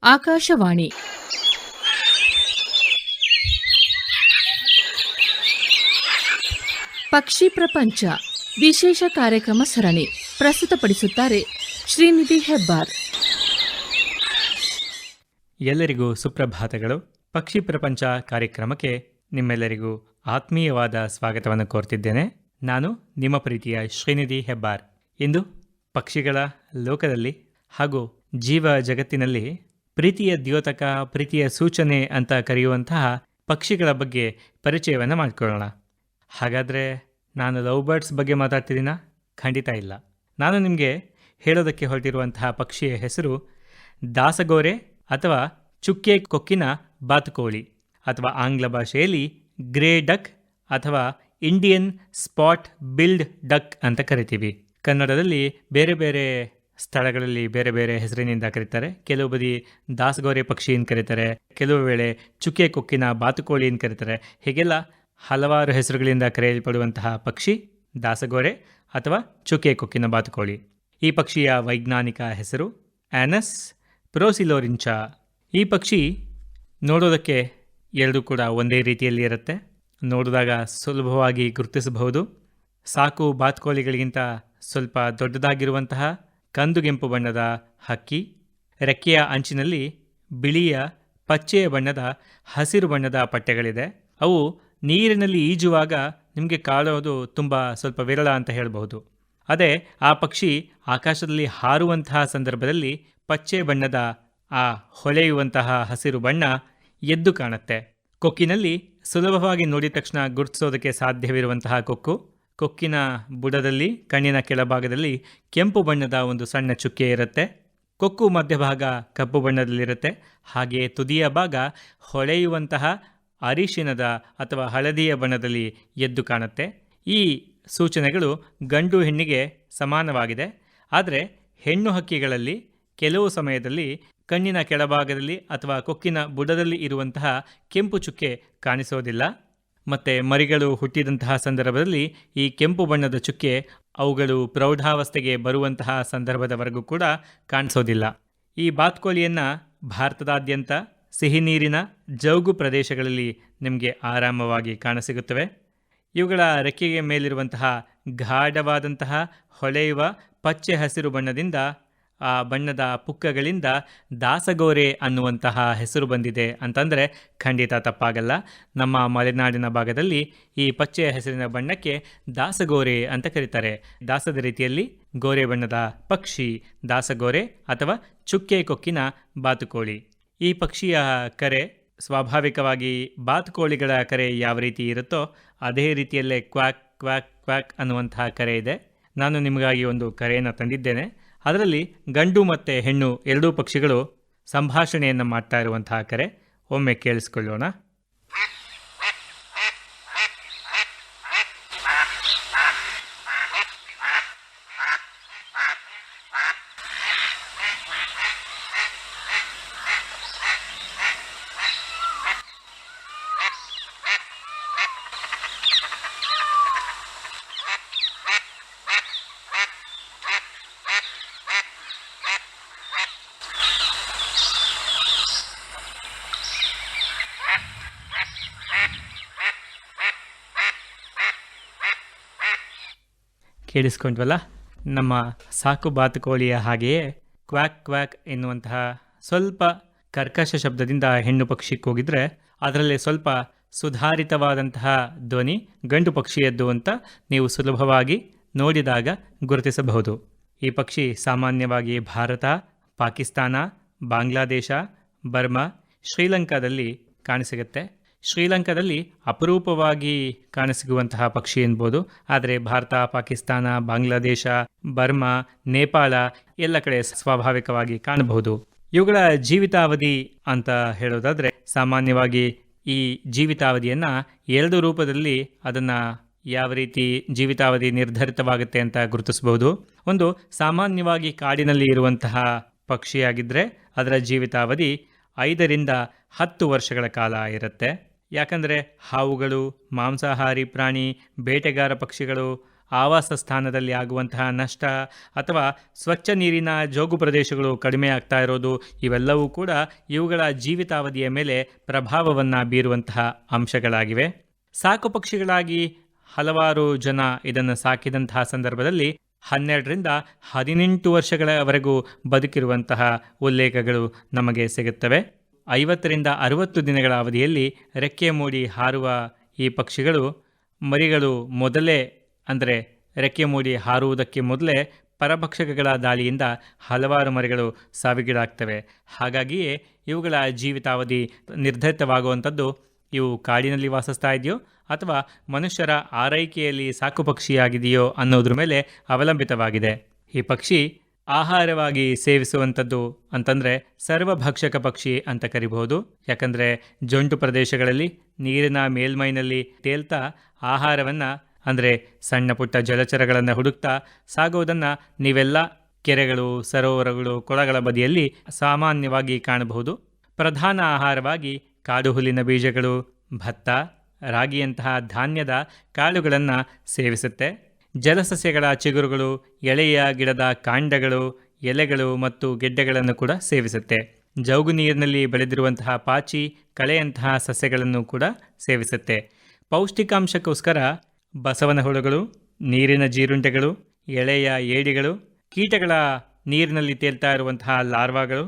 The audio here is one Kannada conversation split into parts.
ಆಕಾಶವಾಣಿ ಪಕ್ಷಿ ಪ್ರಪಂಚ ವಿಶೇಷ ಕಾರ್ಯಕ್ರಮ ಸರಣಿ ಪ್ರಸ್ತುತಪಡಿಸುತ್ತಾರೆ ಶ್ರೀನಿಧಿ ಹೆಬ್ಬಾರ್. ಎಲ್ಲರಿಗೂ ಸುಪ್ರಭಾತಗಳು. ಪಕ್ಷಿ ಪ್ರಪಂಚ ಕಾರ್ಯಕ್ರಮಕ್ಕೆ ನಿಮ್ಮೆಲ್ಲರಿಗೂ ಆತ್ಮೀಯವಾದ ಸ್ವಾಗತವನ್ನು ಕೋರ್ತಿದ್ದೇನೆ. ನಾನು ನಿಮ್ಮ ಪ್ರೀತಿಯ ಶ್ರೀನಿಧಿ ಹೆಬ್ಬಾರ್. ಇಂದು ಪಕ್ಷಿಗಳ ಲೋಕದಲ್ಲಿ ಹಾಗೂ ಜೀವ ಜಗತ್ತಿನಲ್ಲಿ ಪ್ರೀತಿಯ ದ್ಯೋತಕ, ಪ್ರೀತಿಯ ಸೂಚನೆ ಅಂತ ಕರೆಯುವಂತಹ ಪಕ್ಷಿಗಳ ಬಗ್ಗೆ ಪರಿಚಯವನ್ನು ಮಾಡಿಕೊಳ್ಳೋಣ. ಹಾಗಾದರೆ ನಾನು ಲವ್ ಬರ್ಡ್ಸ್ ಬಗ್ಗೆ ಮಾತಾಡ್ತಿದ್ದೀನಾ? ಖಂಡಿತ ಇಲ್ಲ. ನಾನು ನಿಮಗೆ ಹೇಳೋದಕ್ಕೆ ಹೊರಟಿರುವಂತಹ ಪಕ್ಷಿಯ ಹೆಸರು ದಾಸಗೋರೆ ಅಥವಾ ಚುಕ್ಕೆ ಕೊಕ್ಕಿನ ಬಾತುಕೋಳಿ, ಅಥವಾ ಆಂಗ್ಲ ಭಾಷೆಯಲ್ಲಿ ಗ್ರೇ ಡಕ್ ಅಥವಾ ಇಂಡಿಯನ್ ಸ್ಪಾಟ್ ಬಿಲ್ಡ್ ಡಕ್ ಅಂತ ಕರಿತೀವಿ. ಕನ್ನಡದಲ್ಲಿ ಬೇರೆ ಬೇರೆ ಸ್ಥಳಗಳಲ್ಲಿ ಬೇರೆ ಬೇರೆ ಹೆಸರಿನಿಂದ ಕರೀತಾರೆ. ಕೆಲವು ಬದಿ ದಾಸಗೋರೆ ಪಕ್ಷಿ ಅಂತ ಕರೀತಾರೆ, ಕೆಲವು ವೇಳೆ ಚುಕ್ಕೆ ಕೊಕ್ಕಿನ ಬಾತುಕೋಳಿ ಅಂತ ಕರೀತಾರೆ. ಹೀಗೆಲ್ಲ ಹಲವಾರು ಹೆಸರುಗಳಿಂದ ಕರೆಯಲ್ಪಡುವಂತಹ ಪಕ್ಷಿ ದಾಸಗೋರೆ ಅಥವಾ ಚುಕ್ಕೆ ಕೊಕ್ಕಿನ ಬಾತುಕೋಳಿ. ಈ ಪಕ್ಷಿಯ ವೈಜ್ಞಾನಿಕ ಹೆಸರು ಆ್ಯನಸ್ ಪ್ರೋಸಿಲೋರಿಂಚಾ. ಈ ಪಕ್ಷಿ ನೋಡೋದಕ್ಕೆ ಎರಡೂ ಕೂಡ ಒಂದೇ ರೀತಿಯಲ್ಲಿ ಇರುತ್ತೆ. ನೋಡಿದಾಗ ಸುಲಭವಾಗಿ ಗುರುತಿಸಬಹುದು. ಸಾಕು ಬಾತುಕೋಳಿಗಳಿಗಿಂತ ಸ್ವಲ್ಪ ದೊಡ್ಡದಾಗಿರುವಂತಹ ಕಂದುಗೆಂಪು ಬಣ್ಣದ ಹಕ್ಕಿ. ರೆಕ್ಕೆಯ ಅಂಚಿನಲ್ಲಿ ಬಿಳಿಯ, ಪಚ್ಚೆಯ ಬಣ್ಣದ, ಹಸಿರು ಬಣ್ಣದ ಪಟ್ಟೆಗಳಿದೆ. ಅವು ನೀರಿನಲ್ಲಿ ಈಜುವಾಗ ನಿಮಗೆ ಕಾಣೋದು ಸ್ವಲ್ಪ ವಿರಳ ಅಂತ ಹೇಳಬಹುದು. ಅದೇ ಆ ಪಕ್ಷಿ ಆಕಾಶದಲ್ಲಿ ಹಾರುವಂತಹ ಸಂದರ್ಭದಲ್ಲಿ ಪಚ್ಚೆ ಬಣ್ಣದ ಆ ಹೊಳೆಯುವಂತಹ ಹಸಿರು ಬಣ್ಣ ಎದ್ದು ಕಾಣುತ್ತೆ. ಕೊಕ್ಕಿನಲ್ಲಿ ಸುಲಭವಾಗಿ ನೋಡಿದ ತಕ್ಷಣ ಗುರುತಿಸೋದಕ್ಕೆ ಸಾಧ್ಯವಿರುವಂತಹ ಕೊಕ್ಕಿನ ಬುಡದಲ್ಲಿ, ಕಣ್ಣಿನ ಕೆಳಭಾಗದಲ್ಲಿ ಕೆಂಪು ಬಣ್ಣದ ಒಂದು ಸಣ್ಣ ಚುಕ್ಕೆ ಇರುತ್ತೆ. ಕೊಕ್ಕು ಮಧ್ಯಭಾಗ ಕಪ್ಪು ಬಣ್ಣದಲ್ಲಿರುತ್ತೆ. ಹಾಗೆಯೇ ತುದಿಯ ಭಾಗ ಹೊಳೆಯುವಂತಹ ಅರಿಶಿನದ ಅಥವಾ ಹಳದಿಯ ಬಣ್ಣದಲ್ಲಿ ಎದ್ದು ಕಾಣುತ್ತೆ. ಈ ಸೂಚನೆಗಳು ಗಂಡು ಹೆಣ್ಣಿಗೆ ಸಮಾನವಾಗಿದೆ. ಆದರೆ ಹೆಣ್ಣು ಹಕ್ಕಿಗಳಲ್ಲಿ ಕೆಲವು ಸಮಯದಲ್ಲಿ ಕಣ್ಣಿನ ಕೆಳಭಾಗದಲ್ಲಿ ಅಥವಾ ಕೊಕ್ಕಿನ ಬುಡದಲ್ಲಿ ಇರುವಂತಹ ಕೆಂಪು ಚುಕ್ಕೆ ಕಾಣಿಸೋದಿಲ್ಲ. ಮತ್ತು ಮರಿಗಳು ಹುಟ್ಟಿದಂತಹ ಸಂದರ್ಭದಲ್ಲಿ ಈ ಕೆಂಪು ಬಣ್ಣದ ಚುಕ್ಕೆ ಅವುಗಳು ಪ್ರೌಢಾವಸ್ಥೆಗೆ ಬರುವಂತಹ ಸಂದರ್ಭದವರೆಗೂ ಕೂಡ ಕಾಣಿಸೋದಿಲ್ಲ. ಈ ಬಾತುಕೋಳಿಯನ್ನು ಭಾರತದಾದ್ಯಂತ ಸಿಹಿ ನೀರಿನ ಜೌಗು ಪ್ರದೇಶಗಳಲ್ಲಿ ನಿಮಗೆ ಆರಾಮವಾಗಿ ಕಾಣಸಿಗುತ್ತವೆ. ಇವುಗಳ ರೆಕ್ಕೆಯ ಮೇಲಿರುವಂತಹ ಗಾಢವಾದಂತಹ ಹೊಳೆಯುವ ಪಚ್ಚೆ ಹಸಿರು ಬಣ್ಣದಿಂದ, ಆ ಬಣ್ಣದ ಪುಕ್ಕಗಳಿಂದ ದಾಸಗೋರೆ ಅನ್ನುವಂತಹ ಹೆಸರು ಬಂದಿದೆ ಅಂತಂದರೆ ಖಂಡಿತ ತಪ್ಪಾಗಲ್ಲ. ನಮ್ಮ ಮಲೆನಾಡಿನ ಭಾಗದಲ್ಲಿ ಈ ಪಚ್ಚೆ ಹೆಸರಿನ ಬಣ್ಣಕ್ಕೆ ದಾಸಗೋರೆ ಅಂತ ಕರೀತಾರೆ. ದಾಸದ ರೀತಿಯಲ್ಲಿ ಗೋರೆ ಬಣ್ಣದ ಪಕ್ಷಿ ದಾಸಗೋರೆ ಅಥವಾ ಚುಕ್ಕೆ ಕೊಕ್ಕಿನ ಬಾತುಕೋಳಿ. ಈ ಪಕ್ಷಿಯ ಕರೆ ಸ್ವಾಭಾವಿಕವಾಗಿ ಬಾತುಕೋಳಿಗಳ ಕರೆ ಯಾವ ರೀತಿ ಇರುತ್ತೋ ಅದೇ ರೀತಿಯಲ್ಲೇ ಕ್ವಾಕ್ ಕ್ವಾಕ್ ಕ್ವಾಕ್ ಅನ್ನುವಂತಹ ಕರೆ ಇದೆ. ನಾನು ನಿಮಗಾಗಿ ಒಂದು ಕರೆಯನ್ನು ತಂದಿದ್ದೇನೆ. ಅದರಲ್ಲಿ ಗಂಡು ಮತ್ತು ಹೆಣ್ಣು ಎರಡೂ ಪಕ್ಷಿಗಳು ಸಂಭಾಷಣೆಯನ್ನು ಮಾಡ್ತಾ ಇರುವಂತಹ ಕರೆ. ಒಮ್ಮೆ ಕೇಳಿಸ್ಕೊಳ್ಳೋಣ. ಕೇಳಿಸ್ಕೊಂಡ್ವಲ್ಲ, ನಮ್ಮ ಸಾಕು ಬಾತುಕೋಳಿಯ ಹಾಗೆಯೇ ಕ್ವಾಕ್ ಕ್ವಾಕ್ ಎನ್ನುವಂತಹ ಸ್ವಲ್ಪ ಕರ್ಕಶ ಶಬ್ದದಿಂದ ಹೆಣ್ಣು ಪಕ್ಷಿ ಕೂಗಿದ್ರೆ ಅದರಲ್ಲಿ ಸ್ವಲ್ಪ ಸುಧಾರಿತವಾದಂತಹ ಧ್ವನಿ ಗಂಡು ಪಕ್ಷಿಯದ್ದು ಅಂತ ನೀವು ಸುಲಭವಾಗಿ ನೋಡಿದಾಗ ಗುರುತಿಸಬಹುದು. ಈ ಪಕ್ಷಿ ಸಾಮಾನ್ಯವಾಗಿ ಭಾರತ, ಪಾಕಿಸ್ತಾನ, ಬಾಂಗ್ಲಾದೇಶ, ಬರ್ಮಾ, ಶ್ರೀಲಂಕಾದಲ್ಲಿ ಕಾಣಸಿಗುತ್ತೆ. ಶ್ರೀಲಂಕಾದಲ್ಲಿ ಅಪರೂಪವಾಗಿ ಕಾಣಸಿಗುವಂತಹ ಪಕ್ಷಿ ಎನ್ಬೋದು. ಆದರೆ ಭಾರತ, ಪಾಕಿಸ್ತಾನ, ಬಾಂಗ್ಲಾದೇಶ, ಬರ್ಮಾ, ನೇಪಾಳ ಎಲ್ಲ ಕಡೆ ಸ್ವಾಭಾವಿಕವಾಗಿ ಕಾಣಬಹುದು. ಇವುಗಳ ಜೀವಿತಾವಧಿ ಅಂತ ಹೇಳೋದಾದರೆ ಸಾಮಾನ್ಯವಾಗಿ ಈ ಜೀವಿತಾವಧಿಯನ್ನು ಎರಡು ರೂಪದಲ್ಲಿ ಅದನ್ನು ಯಾವ ರೀತಿ ಜೀವಿತಾವಧಿ ನಿರ್ಧರಿತವಾಗುತ್ತೆ ಅಂತ ಗುರುತಿಸಬಹುದು. ಒಂದು, ಸಾಮಾನ್ಯವಾಗಿ ಕಾಡಿನಲ್ಲಿ ಇರುವಂತಹ ಪಕ್ಷಿಯಾಗಿದ್ದರೆ ಅದರ ಜೀವಿತಾವಧಿ 5 ರಿಂದ 10 ವರ್ಷಗಳ ಕಾಲ ಇರುತ್ತೆ. ಯಾಕಂದರೆ ಹಾವುಗಳು, ಮಾಂಸಾಹಾರಿ ಪ್ರಾಣಿ, ಬೇಟೆಗಾರ ಪಕ್ಷಿಗಳು, ಆವಾಸ ಸ್ಥಾನದಲ್ಲಿ ಆಗುವಂತಹ ನಷ್ಟ ಅಥವಾ ಸ್ವಚ್ಛ ನೀರಿನ ಜೋಗು ಪ್ರದೇಶಗಳು ಕಡಿಮೆ ಆಗ್ತಾ ಇರೋದು, ಇವೆಲ್ಲವೂ ಕೂಡ ಇವುಗಳ ಜೀವಿತಾವಧಿಯ ಮೇಲೆ ಪ್ರಭಾವವನ್ನು ಬೀರುವಂತಹ ಅಂಶಗಳಾಗಿವೆ. ಸಾಕು ಪಕ್ಷಿಗಳಾಗಿ ಹಲವಾರು ಜನ ಇದನ್ನು ಸಾಕಿದಂತಹ ಸಂದರ್ಭದಲ್ಲಿ 12ರಿಂದ 18 ವರ್ಷಗಳವರೆಗೂ ಬದುಕಿರುವಂತಹ ಉಲ್ಲೇಖಗಳು ನಮಗೆ ಸಿಗುತ್ತವೆ. 50ರಿಂದ 60 ದಿನಗಳ ಅವಧಿಯಲ್ಲಿ ರೆಕ್ಕೆ ಮೂಡಿ ಹಾರುವ ಈ ಪಕ್ಷಿಗಳು ಮರಿಗಳು ಮೊದಲೇ ಅಂದರೆ ರೆಕ್ಕೆ ಮೂಡಿ ಹಾರುವುದಕ್ಕೆ ಮೊದಲೇ ಪರಭಕ್ಷಕಗಳ ದಾಳಿಯಿಂದ ಹಲವಾರು ಮರಿಗಳು ಸಾವಿಗೀಡಾಗ್ತವೆ. ಹಾಗಾಗಿಯೇ ಇವುಗಳ ಜೀವಿತಾವಧಿ ನಿರ್ಧರಿತವಾಗುವಂಥದ್ದು ಇವು ಕಾಡಿನಲ್ಲಿ ವಾಸಿಸ್ತಾ ಇದೆಯೋ ಅಥವಾ ಮನುಷ್ಯರ ಆರೈಕೆಯಲ್ಲಿ ಸಾಕು ಪಕ್ಷಿಯಾಗಿದೆಯೋ ಅನ್ನೋದ್ರ ಮೇಲೆ ಅವಲಂಬಿತವಾಗಿದೆ. ಈ ಪಕ್ಷಿ ಆಹಾರವಾಗಿ ಸೇವಿಸುವಂಥದ್ದು ಅಂತಂದರೆ ಸರ್ವಭಕ್ಷಕ ಪಕ್ಷಿ ಅಂತ ಕರಿಬಹುದು. ಯಾಕಂದರೆ ಜೊಂಡು ಪ್ರದೇಶಗಳಲ್ಲಿ ನೀರಿನ ಮೇಲ್ಮೈನಲ್ಲಿ ತೇಲ್ತಾ ಆಹಾರವನ್ನು ಅಂದರೆ ಸಣ್ಣ ಪುಟ್ಟ ಜಲಚರಗಳನ್ನು ಹುಡುಕ್ತಾ ಸಾಗೋದನ್ನು ನೀವೆಲ್ಲ ಕೆರೆಗಳು, ಸರೋವರಗಳು, ಕೊಳಗಳ ಬದಿಯಲ್ಲಿ ಸಾಮಾನ್ಯವಾಗಿ ಕಾಣಬಹುದು. ಪ್ರಧಾನ ಆಹಾರವಾಗಿ ಕಾಡು ಹುಲ್ಲಿನ ಬೀಜಗಳು, ಭತ್ತ, ರಾಗಿಯಂತಹ ಧಾನ್ಯದ ಕಾಳುಗಳನ್ನು ಸೇವಿಸುತ್ತೆ. ಜಲಸಸ್ಯಗಳ ಚಿಗುರುಗಳು, ಎಳೆಯ ಗಿಡದ ಕಾಂಡಗಳು, ಎಲೆಗಳು ಮತ್ತು ಗೆಡ್ಡೆಗಳನ್ನು ಕೂಡ ಸೇವಿಸುತ್ತೆ. ಜೌಗು ನೀರಿನಲ್ಲಿ ಬೆಳೆದಿರುವಂತಹ ಪಾಚಿ, ಕಳೆಯಂತಹ ಸಸ್ಯಗಳನ್ನು ಕೂಡ ಸೇವಿಸುತ್ತೆ. ಪೌಷ್ಟಿಕಾಂಶಕ್ಕೋಸ್ಕರ ಬಸವನ ಹುಳುಗಳು, ನೀರಿನ ಜೀರುಂಡೆಗಳು, ಎಳೆಯ ಏಡಿಗಳು, ಕೀಟಗಳ ನೀರಿನಲ್ಲಿ ತೇಲ್ತಾ ಇರುವಂತಹ ಲಾರ್ವಾಗಳು,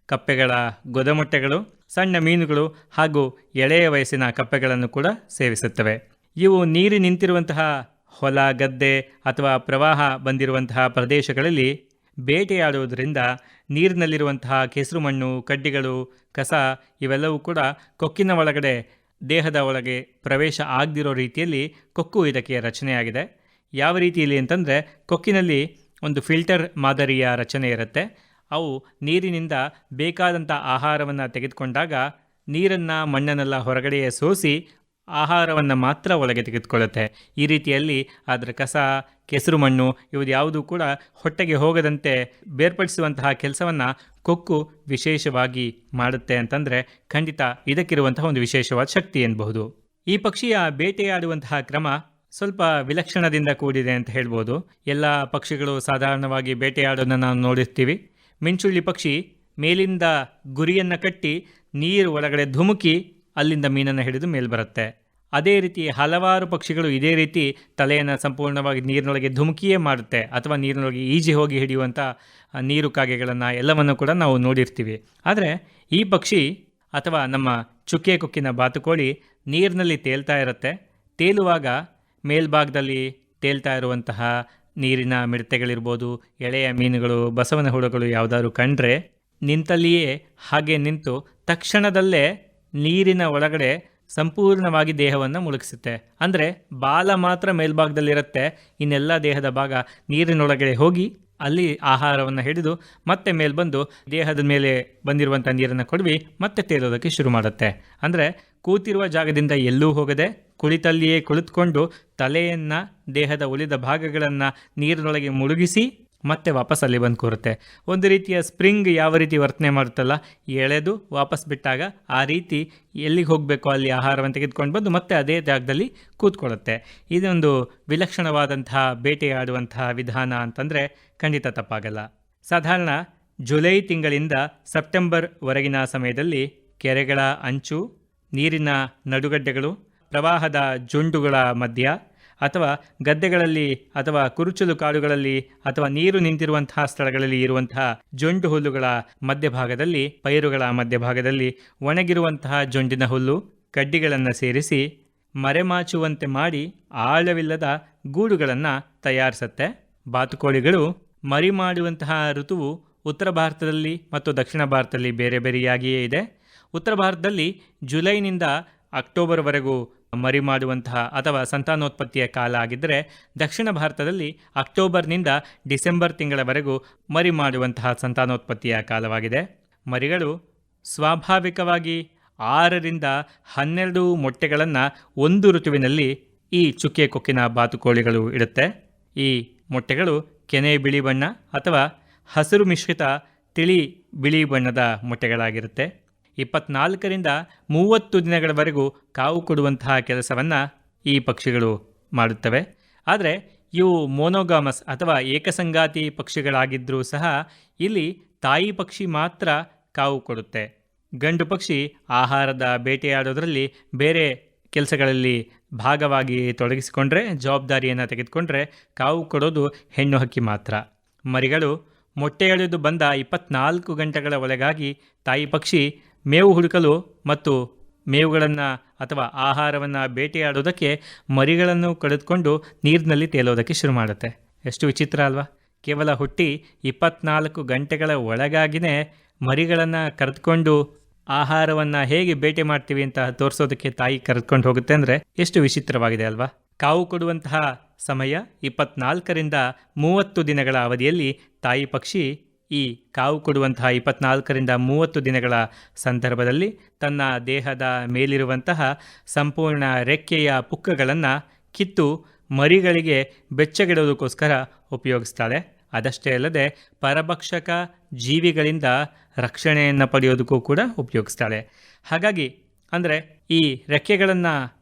ಕಪ್ಪೆಗಳ ಗೊದಮೊಟ್ಟೆಗಳು, ಸಣ್ಣ ಮೀನುಗಳು ಹಾಗೂ ಎಳೆಯ ವಯಸ್ಸಿನ ಕಪ್ಪೆಗಳನ್ನು ಕೂಡ ಸೇವಿಸುತ್ತವೆ. ಇವು ನೀರು ನಿಂತಿರುವಂತಹ ಹೊಲ, ಗದ್ದೆ ಅಥವಾ ಪ್ರವಾಹ ಬಂದಿರುವಂತಹ ಪ್ರದೇಶಗಳಲ್ಲಿ ಬೇಟೆಯಾಡುವುದರಿಂದ ನೀರಿನಲ್ಲಿರುವಂತಹ ಕೆಸರು ಮಣ್ಣು, ಕಡ್ಡಿಗಳು, ಕಸ ಇವೆಲ್ಲವೂ ಕೂಡ ಕೊಕ್ಕಿನ ಒಳಗಡೆ ದೇಹದ ಒಳಗೆ ಪ್ರವೇಶ ಆಗದಿರೋ ರೀತಿಯಲ್ಲಿ ಕೊಕ್ಕು ಇದಕ್ಕೆ ರಚನೆಯಾಗಿದೆ. ಯಾವ ರೀತಿಯಲ್ಲಿ ಅಂತಂದರೆ ಕೊಕ್ಕಿನಲ್ಲಿ ಒಂದು ಫಿಲ್ಟರ್ ಮಾದರಿಯ ರಚನೆ ಇರುತ್ತೆ. ಅವು ನೀರಿನಿಂದ ಬೇಕಾದಂಥ ಆಹಾರವನ್ನು ತೆಗೆದುಕೊಂಡಾಗ ನೀರನ್ನು, ಮಣ್ಣನ್ನೆಲ್ಲ ಹೊರಗಡೆಯೇ ಸೋಸಿ ಆಹಾರವನ್ನು ಮಾತ್ರ ಒಳಗೆ ತೆಗೆದುಕೊಳ್ಳುತ್ತೆ. ಈ ರೀತಿಯಲ್ಲಿ ಅದರ ಕಸ, ಕೆಸರು ಮಣ್ಣು ಇವುದು ಯಾವುದೂ ಕೂಡ ಹೊಟ್ಟೆಗೆ ಹೋಗದಂತೆ ಬೇರ್ಪಡಿಸುವಂತಹ ಕೆಲಸವನ್ನು ಕೊಕ್ಕು ವಿಶೇಷವಾಗಿ ಮಾಡುತ್ತೆ ಅಂತಂದರೆ ಖಂಡಿತ ಇದಕ್ಕಿರುವಂತಹ ಒಂದು ವಿಶೇಷವಾದ ಶಕ್ತಿ ಎನ್ನಬಹುದು. ಈ ಪಕ್ಷಿಯ ಬೇಟೆಯಾಡುವಂತಹ ಕ್ರಮ ಸ್ವಲ್ಪ ವಿಲಕ್ಷಣದಿಂದ ಕೂಡಿದೆ ಅಂತ ಹೇಳ್ಬೋದು. ಎಲ್ಲ ಪಕ್ಷಿಗಳು ಸಾಧಾರಣವಾಗಿ ಬೇಟೆಯಾಡೋದನ್ನು ನಾವು ನೋಡಿರ್ತೀವಿ. ಮಿಂಚುಳ್ಳಿ ಪಕ್ಷಿ ಮೇಲಿಂದ ಗುರಿಯನ್ನು ಕಟ್ಟಿ ನೀರು ಒಳಗಡೆ ಧುಮುಕಿ ಅಲ್ಲಿಂದ ಮೀನನ್ನು ಹಿಡಿದು ಮೇಲೆ ಬರುತ್ತೆ. ಅದೇ ರೀತಿ ಹಲವಾರು ಪಕ್ಷಿಗಳು ಇದೇ ರೀತಿ ತಲೆಯನ್ನು ಸಂಪೂರ್ಣವಾಗಿ ನೀರಿನೊಳಗೆ ಧುಮುಕಿಯೇ ಮಾಡುತ್ತೆ ಅಥವಾ ನೀರಿನೊಳಗೆ ಈಜಿ ಹೋಗಿ ಹಿಡಿಯುವಂಥ ನೀರು ಕಾಗೆಗಳನ್ನು ಎಲ್ಲವನ್ನು ಕೂಡ ನಾವು ನೋಡಿರ್ತೀವಿ. ಆದರೆ ಈ ಪಕ್ಷಿ ಅಥವಾ ನಮ್ಮ ಚುಕ್ಕೆ ಕೊಕ್ಕಿನ ಬಾತುಕೋಳಿ ನೀರಿನಲ್ಲಿ ತೇಲ್ತಾ ಇರುತ್ತೆ. ತೇಲುವಾಗ ಮೇಲ್ಭಾಗದಲ್ಲಿ ತೇಲ್ತಾ ಇರುವಂತಹ ನೀರಿನ ಮಿಡತೆಗಳಿರ್ಬೋದು, ಎಳೆಯ ಮೀನುಗಳು, ಬಸವನ ಹುಳುಗಳು ಯಾವುದಾದ್ರು ಕಂಡ್ರೆ ನಿಂತಲ್ಲಿಯೇ ಹಾಗೆ ನಿಂತು ತಕ್ಷಣದಲ್ಲೇ ನೀರಿನ ಒಳಗಡೆ ಸಂಪೂರ್ಣವಾಗಿ ದೇಹವನ್ನು ಮುಳುಗಿಸುತ್ತೆ. ಅಂದರೆ ಬಾಲ ಮಾತ್ರ ಮೇಲ್ಭಾಗದಲ್ಲಿರುತ್ತೆ, ಇನ್ನೆಲ್ಲ ದೇಹದ ಭಾಗ ನೀರಿನೊಳಗಡೆ ಹೋಗಿ ಅಲ್ಲಿ ಆಹಾರವನ್ನು ಹಿಡಿದು ಮತ್ತೆ ಮೇಲೆ ಬಂದು ದೇಹದ ಮೇಲೆ ಬಂದಿರುವಂಥ ನೀರನ್ನು ಕೊಡವಿ ಮತ್ತೆ ತೇಲೋದಕ್ಕೆ ಶುರು ಮಾಡುತ್ತೆ. ಅಂದರೆ ಕೂತಿರುವ ಜಾಗದಿಂದ ಎಲ್ಲೂ ಹೋಗದೆ ಕುಳಿತಲ್ಲಿಯೇ ಕುಳಿತುಕೊಂಡು ತಲೆಯನ್ನು, ದೇಹದ ಉಳಿದ ಭಾಗಗಳನ್ನು ನೀರಿನೊಳಗೆ ಮುಳುಗಿಸಿ ಮತ್ತೆ ವಾಪಸ್ ಅಲ್ಲಿ ಬಂದು ಕೂರುತ್ತೆ. ಒಂದು ರೀತಿಯ ಸ್ಪ್ರಿಂಗ್ ಯಾವ ರೀತಿ ವರ್ತನೆ ಮಾಡುತ್ತಲ್ಲ, ಎಳೆದು ವಾಪಸ್ ಬಿಟ್ಟಾಗ ಆ ರೀತಿ ಎಲ್ಲಿಗೆ ಹೋಗಬೇಕು ಅಲ್ಲಿ ಆಹಾರವನ್ನು ತೆಗೆದುಕೊಂಡು ಬಂದು ಮತ್ತೆ ಅದೇ ಜಾಗದಲ್ಲಿ ಕೂತ್ಕೊಳ್ಳುತ್ತೆ. ಇದೊಂದು ವಿಲಕ್ಷಣವಾದಂತಹ ಬೇಟೆಯಾಡುವಂತಹ ವಿಧಾನ ಅಂತಂದರೆ ಖಂಡಿತ ತಪ್ಪಾಗಲ್ಲ. ಸಾಧಾರಣ ಜುಲೈ ತಿಂಗಳಿಂದ ಸೆಪ್ಟೆಂಬರ್ವರೆಗಿನ ಸಮಯದಲ್ಲಿ ಕೆರೆಗಳ ಅಂಚು, ನೀರಿನ ನಡುಗಡ್ಡೆಗಳು, ಪ್ರವಾಹದ ಜೊಂಡುಗಳ ಮಧ್ಯ ಅಥವಾ ಗದ್ದೆಗಳಲ್ಲಿ ಅಥವಾ ಕುರುಚಲು ಕಾಡುಗಳಲ್ಲಿ ಅಥವಾ ನೀರು ನಿಂತಿರುವಂತಹ ಸ್ಥಳಗಳಲ್ಲಿ ಇರುವಂತಹ ಜೊಂಡು ಹುಲ್ಲುಗಳ ಮಧ್ಯಭಾಗದಲ್ಲಿ, ಪೈರುಗಳ ಮಧ್ಯಭಾಗದಲ್ಲಿ ಒಣಗಿರುವಂತಹ ಜೊಂಡಿನ ಹುಲ್ಲು ಕಡ್ಡಿಗಳನ್ನು ಸೇರಿಸಿ ಮರೆಮಾಚುವಂತೆ ಮಾಡಿ ಆಳವಿಲ್ಲದ ಗೂಡುಗಳನ್ನು ತಯಾರಿಸುತ್ತೆ. ಬಾತುಕೋಳಿಗಳು ಮರಿ ಮಾಡುವಂತಹ ಋತುವು ಉತ್ತರ ಭಾರತದಲ್ಲಿ ಮತ್ತು ದಕ್ಷಿಣ ಭಾರತದಲ್ಲಿ ಬೇರೆ ಬೇರೆಯಾಗಿಯೇ ಇದೆ. ಉತ್ತರ ಭಾರತದಲ್ಲಿ ಜುಲೈನಿಂದ ಅಕ್ಟೋಬರ್ವರೆಗೂ ಮರಿ ಮಾಡುವಂತಹ ಅಥವಾ ಸಂತಾನೋತ್ಪತ್ತಿಯ ಕಾಲ ಆಗಿದ್ದರೆ, ದಕ್ಷಿಣ ಭಾರತದಲ್ಲಿ ಅಕ್ಟೋಬರ್ನಿಂದ ಡಿಸೆಂಬರ್ ತಿಂಗಳವರೆಗೂ ಮರಿ ಮಾಡುವಂತಹ ಸಂತಾನೋತ್ಪತ್ತಿಯ ಕಾಲವಾಗಿದೆ. ಮರಿಗಳು ಸ್ವಾಭಾವಿಕವಾಗಿ 6ರಿಂದ 12 ಮೊಟ್ಟೆಗಳನ್ನು ಒಂದು ಋತುವಿನಲ್ಲಿ ಈ ಚುಕ್ಕೆ ಕೊಕ್ಕಿನ ಬಾತುಕೋಳಿಗಳು ಇಡುತ್ತೆ. ಈ ಮೊಟ್ಟೆಗಳು ಕೆನೆ ಬಿಳಿ ಬಣ್ಣ ಅಥವಾ ಹಸಿರು ಮಿಶ್ರಿತ ತಿಳಿ ಬಿಳಿ ಬಣ್ಣದ ಮೊಟ್ಟೆಗಳಾಗಿರುತ್ತೆ. 24ರಿಂದ 30 ದಿನಗಳವರೆಗೂ ಕಾವು ಕೊಡುವಂತಹ ಕೆಲಸವನ್ನು ಈ ಪಕ್ಷಿಗಳು ಮಾಡುತ್ತವೆ. ಆದರೆ ಇವು ಮೋನೋಗಾಮಸ್ ಅಥವಾ ಏಕಸಂಗಾತಿ ಪಕ್ಷಿಗಳಾಗಿದ್ದರೂ ಸಹ ಇಲ್ಲಿ ತಾಯಿ ಪಕ್ಷಿ ಮಾತ್ರ ಕಾವು ಕೊಡುತ್ತೆ. ಗಂಡು ಪಕ್ಷಿ ಆಹಾರದ ಬೇಟೆಯಾಡೋದ್ರಲ್ಲಿ ಬೇರೆ ಕೆಲಸಗಳಲ್ಲಿ ಭಾಗವಾಗಿ ತೊಡಗಿಸಿಕೊಂಡ್ರೆ, ಜವಾಬ್ದಾರಿಯನ್ನು ತೆಗೆದುಕೊಂಡ್ರೆ ಕಾವು ಕೊಡೋದು ಹೆಣ್ಣು ಹಕ್ಕಿ ಮಾತ್ರ. ಮರಿಗಳು ಮೊಟ್ಟೆಯೊಡೆದು ಬಂದ 24 ಗಂಟೆಗಳ ಒಳಗಾಗಿ ತಾಯಿ ಪಕ್ಷಿ ಮೇವು ಹುಡುಕಲು ಮತ್ತು ಮೇವುಗಳನ್ನು ಅಥವಾ ಆಹಾರವನ್ನು ಬೇಟೆಯಾಡೋದಕ್ಕೆ ಮರಿಗಳನ್ನು ಕಳೆದುಕೊಂಡು ನೀರಿನಲ್ಲಿ ತೇಲೋದಕ್ಕೆ ಶುರು ಮಾಡುತ್ತೆ. ಎಷ್ಟು ವಿಚಿತ್ರ ಅಲ್ವಾ? ಕೇವಲ ಹುಟ್ಟಿ 24 ಗಂಟೆಗಳ ಒಳಗಾಗಿಯೇ ಮರಿಗಳನ್ನು ಕರೆದುಕೊಂಡು ಆಹಾರವನ್ನು ಹೇಗೆ ಬೇಟೆ ಮಾಡ್ತೀವಿ ಅಂತ ತೋರಿಸೋದಕ್ಕೆ ತಾಯಿ ಕರೆದುಕೊಂಡು ಹೋಗುತ್ತೆ ಅಂದರೆ ಎಷ್ಟು ವಿಚಿತ್ರವಾಗಿದೆ ಅಲ್ವಾ? ಕಾವು ಕೊಡುವಂತಹ ಸಮಯ 24ರಿಂದ 30 ದಿನಗಳ ಅವಧಿಯಲ್ಲಿ ತಾಯಿ ಪಕ್ಷಿ ಈ ಕಾವು ಕೊಡುವಂತಹ 24ರಿಂದ 30 ದಿನಗಳ ಸಂದರ್ಭದಲ್ಲಿ ತನ್ನ ದೇಹದ ಮೇಲಿರುವಂತಹ ಸಂಪೂರ್ಣ ರೆಕ್ಕೆಯ ಪುಕ್ಕಗಳನ್ನು ಕಿತ್ತು ಮರಿಗಳಿಗೆ ಬೆಚ್ಚಗಿಡೋದಕ್ಕೋಸ್ಕರ ಉಪಯೋಗಿಸ್ತಾಳೆ. ಅದಷ್ಟೇ ಅಲ್ಲದೆ ಪರಭಕ್ಷಕ ಜೀವಿಗಳಿಂದ ರಕ್ಷಣೆಯನ್ನು ಪಡೆಯೋದಕ್ಕೂ ಕೂಡ ಉಪಯೋಗಿಸ್ತಾಳೆ. ಹಾಗಾಗಿ ಅಂದರೆ ಈ ರೆಕ್ಕೆಗಳನ್ನು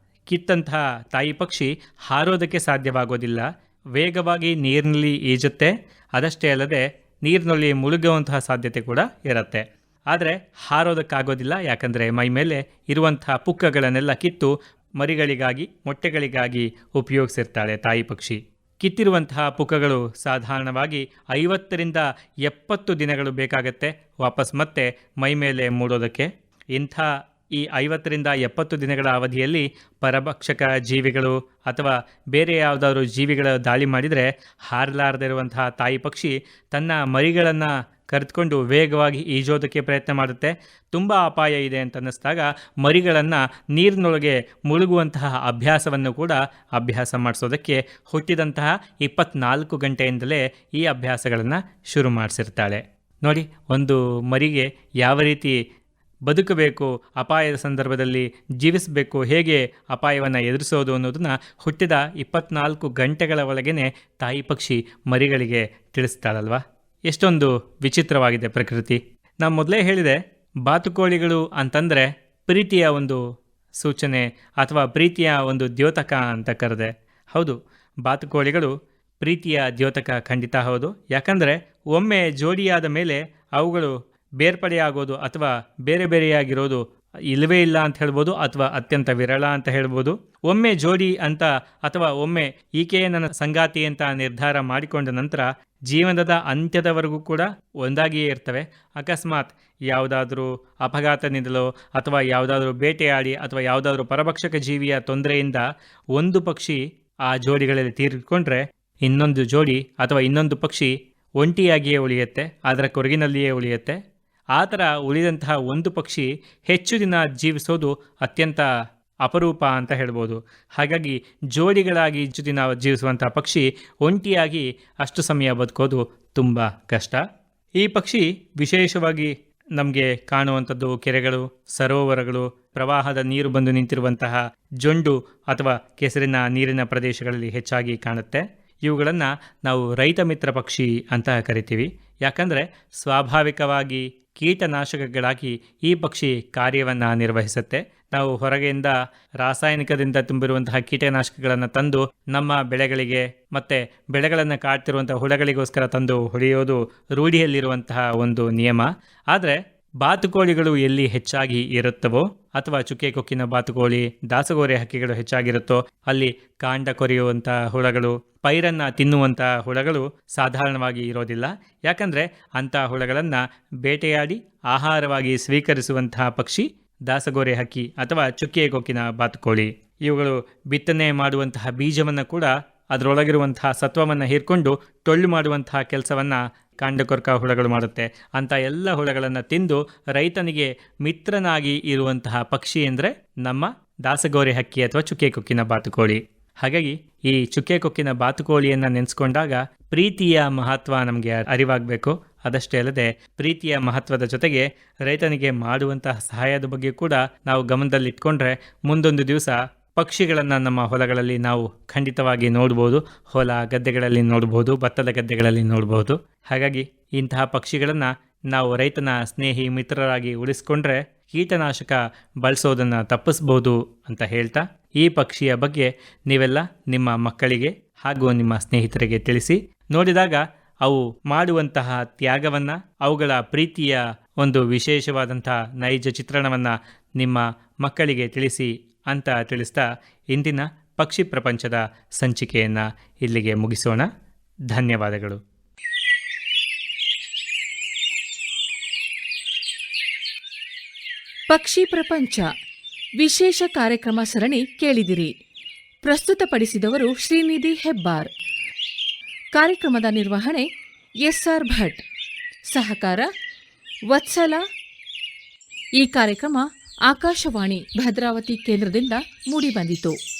ಕಿತ್ತಂತಹ ತಾಯಿ ಪಕ್ಷಿ ಹಾರೋದಕ್ಕೆ ಸಾಧ್ಯವಾಗೋದಿಲ್ಲ, ವೇಗವಾಗಿ ನೀರಿನಲ್ಲಿ ಈಜುತ್ತೆ. ಅದಷ್ಟೇ ಅಲ್ಲದೆ ನೀರಿನಲ್ಲಿ ಮುಳುಗುವಂತಹ ಸಾಧ್ಯತೆ ಕೂಡ ಇರುತ್ತೆ. ಆದರೆ ಹಾರೋದಕ್ಕಾಗೋದಿಲ್ಲ, ಯಾಕಂದರೆ ಮೈ ಮೇಲೆ ಇರುವಂತಹ ಪುಕ್ಕಗಳನ್ನೆಲ್ಲ ಕಿತ್ತು ಮರಿಗಳಿಗಾಗಿ ಮೊಟ್ಟೆಗಳಿಗಾಗಿ ಉಪಯೋಗಿಸಿರ್ತಾಳೆ ತಾಯಿ ಪಕ್ಷಿ. ಕಿತ್ತಿರುವಂತಹ ಪುಕ್ಕಗಳು ಸಾಧಾರಣವಾಗಿ 50ರಿಂದ 70 ದಿನಗಳು ಬೇಕಾಗತ್ತೆ ವಾಪಸ್ ಮತ್ತೆ ಮೈ ಮೇಲೆ ಮೂಡೋದಕ್ಕೆ. ಇಂಥ ಈ 50ರಿಂದ 70 ದಿನಗಳ ಅವಧಿಯಲ್ಲಿ ಪರಭಕ್ಷಕ ಜೀವಿಗಳು ಅಥವಾ ಬೇರೆ ಯಾವುದಾದ್ರೂ ಜೀವಿಗಳ ದಾಳಿ ಮಾಡಿದರೆ ಹಾರಲಾರದಿರುವಂತಹ ತಾಯಿ ಪಕ್ಷಿ ತನ್ನ ಮರಿಗಳನ್ನು ಕರೆದುಕೊಂಡು ವೇಗವಾಗಿ ಈಜೋದಕ್ಕೆ ಪ್ರಯತ್ನ ಮಾಡುತ್ತೆ. ತುಂಬ ಅಪಾಯ ಇದೆ ಅಂತ ಅನ್ನಿಸ್ದಾಗ ಮರಿಗಳನ್ನು ನೀರಿನೊಳಗೆ ಮುಳುಗುವಂತಹ ಅಭ್ಯಾಸವನ್ನು ಕೂಡ ಅಭ್ಯಾಸ ಮಾಡಿಸೋದಕ್ಕೆ ಹುಟ್ಟಿದಂತಹ 24 ಗಂಟೆಯಿಂದಲೇ ಈ ಅಭ್ಯಾಸಗಳನ್ನು ಶುರು ಮಾಡಿಸಿರ್ತಾಳೆ. ನೋಡಿ, ಒಂದು ಮರಿಗೆ ಯಾವ ರೀತಿ ಬದುಕಬೇಕು, ಅಪಾಯದ ಸಂದರ್ಭದಲ್ಲಿ ಜೀವಿಸಬೇಕು, ಹೇಗೆ ಅಪಾಯವನ್ನು ಎದುರಿಸೋದು ಅನ್ನೋದನ್ನು ಹುಟ್ಟಿದ 24 ಗಂಟೆಗಳ ಒಳಗೇ ತಾಯಿ ಪಕ್ಷಿ ಮರಿಗಳಿಗೆ ತಿಳಿಸ್ತಾಳಲ್ವ? ಎಷ್ಟೊಂದು ವಿಚಿತ್ರವಾಗಿದೆ ಪ್ರಕೃತಿ. ನಾನು ಮೊದಲೇ ಹೇಳಿದೆ, ಬಾತುಕೋಳಿಗಳು ಅಂತಂದರೆ ಪ್ರೀತಿಯ ಒಂದು ಸೂಚನೆ ಅಥವಾ ಪ್ರೀತಿಯ ಒಂದು ದ್ಯೋತಕ ಅಂತ ಕರೆದೆ. ಹೌದು, ಬಾತುಕೋಳಿಗಳು ಪ್ರೀತಿಯ ದ್ಯೋತಕ ಖಂಡಿತ ಹೌದು. ಯಾಕಂದರೆ ಒಮ್ಮೆ ಜೋಡಿಯಾದ ಮೇಲೆ ಅವುಗಳು ಬೇರ್ಪಡೆಯಾಗೋದು ಅಥವಾ ಬೇರೆ ಬೇರೆಯಾಗಿರೋದು ಇಲ್ಲವೇ ಇಲ್ಲ ಅಂತ ಹೇಳ್ಬೋದು, ಅಥವಾ ಅತ್ಯಂತ ವಿರಳ ಅಂತ ಹೇಳ್ಬೋದು. ಒಮ್ಮೆ ಜೋಡಿ ಅಂತ ಅಥವಾ ಒಮ್ಮೆ ಈಕೆಯೇ ನನ್ನ ಸಂಗಾತಿ ಅಂತ ನಿರ್ಧಾರ ಮಾಡಿಕೊಂಡ ನಂತರ ಜೀವನದ ಅಂತ್ಯದವರೆಗೂ ಕೂಡ ಒಂದಾಗಿಯೇ ಇರ್ತವೆ. ಅಕಸ್ಮಾತ್ ಯಾವುದಾದ್ರೂ ಅಪಘಾತದಿಂದಲೋ ಅಥವಾ ಯಾವುದಾದ್ರೂ ಬೇಟೆಯಾಡಿ ಅಥವಾ ಯಾವುದಾದ್ರೂ ಪರಭಕ್ಷಕ ಜೀವಿಯ ತೊಂದರೆಯಿಂದ ಒಂದು ಪಕ್ಷಿ ಆ ಜೋಡಿಗಳಲ್ಲಿ ತೀರಿಕೊಂಡ್ರೆ ಇನ್ನೊಂದು ಜೋಡಿ ಅಥವಾ ಇನ್ನೊಂದು ಪಕ್ಷಿ ಒಂಟಿಯಾಗಿಯೇ ಉಳಿಯುತ್ತೆ, ಅದರ ಕೊರಗಿನಲ್ಲಿಯೇ ಉಳಿಯುತ್ತೆ. ಆ ಥರ ಉಳಿದಂತಹ ಒಂದು ಪಕ್ಷಿ ಹೆಚ್ಚು ದಿನ ಜೀವಿಸೋದು ಅತ್ಯಂತ ಅಪರೂಪ ಅಂತ ಹೇಳ್ಬೋದು. ಹಾಗಾಗಿ ಜೋಡಿಗಳಾಗಿ ಹೆಚ್ಚು ದಿನ ಜೀವಿಸುವಂಥ ಪಕ್ಷಿ ಒಂಟಿಯಾಗಿ ಅಷ್ಟು ಸಮಯ ಬದುಕೋದು ತುಂಬ ಕಷ್ಟ. ಈ ಪಕ್ಷಿ ವಿಶೇಷವಾಗಿ ನಮಗೆ ಕಾಣುವಂಥದ್ದು ಕೆರೆಗಳು, ಸರೋವರಗಳು, ಪ್ರವಾಹದ ನೀರು ಬಂದು ನಿಂತಿರುವಂತಹ ಜೊಂಡು ಅಥವಾ ಕೆಸರಿನ ನೀರಿನ ಪ್ರದೇಶಗಳಲ್ಲಿ ಹೆಚ್ಚಾಗಿ ಕಾಣುತ್ತೆ. ಇವುಗಳನ್ನು ನಾವು ರೈತ ಮಿತ್ರ ಪಕ್ಷಿ ಅಂತ ಕರಿತೀವಿ. ಯಾಕಂದರೆ ಸ್ವಾಭಾವಿಕವಾಗಿ ಕೀಟನಾಶಕಗಳಾಗಿ ಈ ಪಕ್ಷಿ ಕಾರ್ಯವನ್ನು ನಿರ್ವಹಿಸುತ್ತೆ. ನಾವು ಹೊರಗೆಯಿಂದ ರಾಸಾಯನಿಕದಿಂದ ತುಂಬಿರುವಂತಹ ಕೀಟನಾಶಕಗಳನ್ನು ತಂದು ನಮ್ಮ ಬೆಳೆಗಳಿಗೆ ಮತ್ತು ಬೆಳೆಗಳನ್ನು ಕಾಡ್ತಿರುವಂತಹ ಹುಳಗಳಿಗೋಸ್ಕರ ತಂದು ಹೊಡೆಯೋದು ರೂಢಿಯಲ್ಲಿರುವಂತಹ ಒಂದು ನಿಯಮ. ಆದರೆ ಬಾತುಕೋಳಿಗಳು ಎಲ್ಲಿ ಹೆಚ್ಚಾಗಿ ಇರುತ್ತವೋ ಅಥವಾ ಚುಕ್ಕೆ ಕೊಕ್ಕಿನ ಬಾತುಕೋಳಿ, ದಾಸಗೋರೆ ಹಕ್ಕಿಗಳು ಹೆಚ್ಚಾಗಿರುತ್ತೋ ಅಲ್ಲಿ ಕಾಂಡ ಕೊರೆಯುವಂಥ ಹುಳಗಳು, ಪೈರನ್ನು ತಿನ್ನುವಂಥ ಹುಳಗಳು ಸಾಧಾರಣವಾಗಿ ಇರೋದಿಲ್ಲ. ಯಾಕಂದರೆ ಅಂಥ ಹುಳಗಳನ್ನು ಬೇಟೆಯಾಡಿ ಆಹಾರವಾಗಿ ಸ್ವೀಕರಿಸುವಂತಹ ಪಕ್ಷಿ ದಾಸಗೋರೆ ಹಕ್ಕಿ ಅಥವಾ ಚುಕ್ಕೆ ಕೊಕ್ಕಿನ ಬಾತುಕೋಳಿ. ಇವುಗಳು ಬಿತ್ತನೆ ಮಾಡುವಂತಹ ಬೀಜವನ್ನು ಕೂಡ ಅದರೊಳಗಿರುವಂತಹ ಸತ್ವವನ್ನು ಹೀರ್ಕೊಂಡು ಟೊಳ್ಳು ಮಾಡುವಂತಹ ಕೆಲಸವನ್ನು ಕಾಂಡಕೊರಕ ಹುಳಗಳು ಮಾಡುತ್ತೆ. ಅಂಥ ಎಲ್ಲ ಹುಳಗಳನ್ನು ತಿಂದು ರೈತನಿಗೆ ಮಿತ್ರನಾಗಿ ಇರುವಂತಹ ಪಕ್ಷಿ ಅಂದರೆ ನಮ್ಮ ದಾಸಗೋರೆ ಹಕ್ಕಿ ಅಥವಾ ಚುಕ್ಕೆ ಕೊಕ್ಕಿನ ಬಾತುಕೋಳಿ. ಹಾಗಾಗಿ ಈ ಚುಕ್ಕೆ ಕೊಕ್ಕಿನ ಬಾತುಕೋಳಿಯನ್ನು ನೆನೆಸ್ಕೊಂಡಾಗ ಪ್ರೀತಿಯ ಮಹತ್ವ ನಮಗೆ ಅರಿವಾಗಬೇಕು. ಅದಷ್ಟೇ ಅಲ್ಲದೆ ಪ್ರೀತಿಯ ಮಹತ್ವದ ಜೊತೆಗೆ ರೈತನಿಗೆ ಮಾಡುವಂತಹ ಸಹಾಯದ ಬಗ್ಗೆ ಕೂಡ ನಾವು ಗಮನದಲ್ಲಿಟ್ಕೊಂಡ್ರೆ ಮುಂದೊಂದು ದಿವಸ ಪಕ್ಷಿಗಳನ್ನು ನಮ್ಮ ಹೊಲಗಳಲ್ಲಿ ನಾವು ಖಂಡಿತವಾಗಿ ನೋಡ್ಬೋದು. ಹೊಲ ಗದ್ದೆಗಳಲ್ಲಿ ನೋಡ್ಬೋದು, ಭತ್ತದ ಗದ್ದೆಗಳಲ್ಲಿ ನೋಡ್ಬೋದು. ಹಾಗಾಗಿ ಇಂತಹ ಪಕ್ಷಿಗಳನ್ನು ನಾವು ರೈತನ ಸ್ನೇಹಿ ಮಿತ್ರರಾಗಿ ಉಳಿಸ್ಕೊಂಡ್ರೆ ಕೀಟನಾಶಕ ಬಳಸೋದನ್ನು ತಪ್ಪಿಸ್ಬೋದು ಅಂತ ಹೇಳ್ತಾ, ಈ ಪಕ್ಷಿಯ ಬಗ್ಗೆ ನೀವೆಲ್ಲ ನಿಮ್ಮ ಮಕ್ಕಳಿಗೆ ಹಾಗೂ ನಿಮ್ಮ ಸ್ನೇಹಿತರಿಗೆ ತಿಳಿಸಿ. ನೋಡಿದಾಗ ಅವು ಮಾಡುವಂತಹ ತ್ಯಾಗವನ್ನು, ಅವುಗಳ ಪ್ರೀತಿಯ ಒಂದು ವಿಶೇಷವಾದಂತಹ ನೈಜ ಚಿತ್ರಣವನ್ನು ನಿಮ್ಮ ಮಕ್ಕಳಿಗೆ ತಿಳಿಸಿ ಅಂತ ತಿಳಿಸ್ತಾ ಇಂದಿನ ಪಕ್ಷಿ ಪ್ರಪಂಚದ ಸಂಚಿಕೆಯನ್ನು ಇಲ್ಲಿಗೆ ಮುಗಿಸೋಣ. ಧನ್ಯವಾದಗಳು. ಪಕ್ಷಿ ಪ್ರಪಂಚ ವಿಶೇಷ ಕಾರ್ಯಕ್ರಮ ಸರಣಿ ಕೇಳಿದಿರಿ. ಪ್ರಸ್ತುತಪಡಿಸಿದವರು ಶ್ರೀನಿಧಿ ಹೆಬ್ಬಾರ್. ಕಾರ್ಯಕ್ರಮದ ನಿರ್ವಹಣೆ ಎಸ್ಆರ್ ಭಟ್. ಸಹಕಾರ ವತ್ಸಲ. ಈ ಕಾರ್ಯಕ್ರಮ ಆಕಾಶವಾಣಿ ಭದ್ರಾವತಿ ಕೇಂದ್ರದಿಂದ ಮೂಡಿಬಂದಿತು.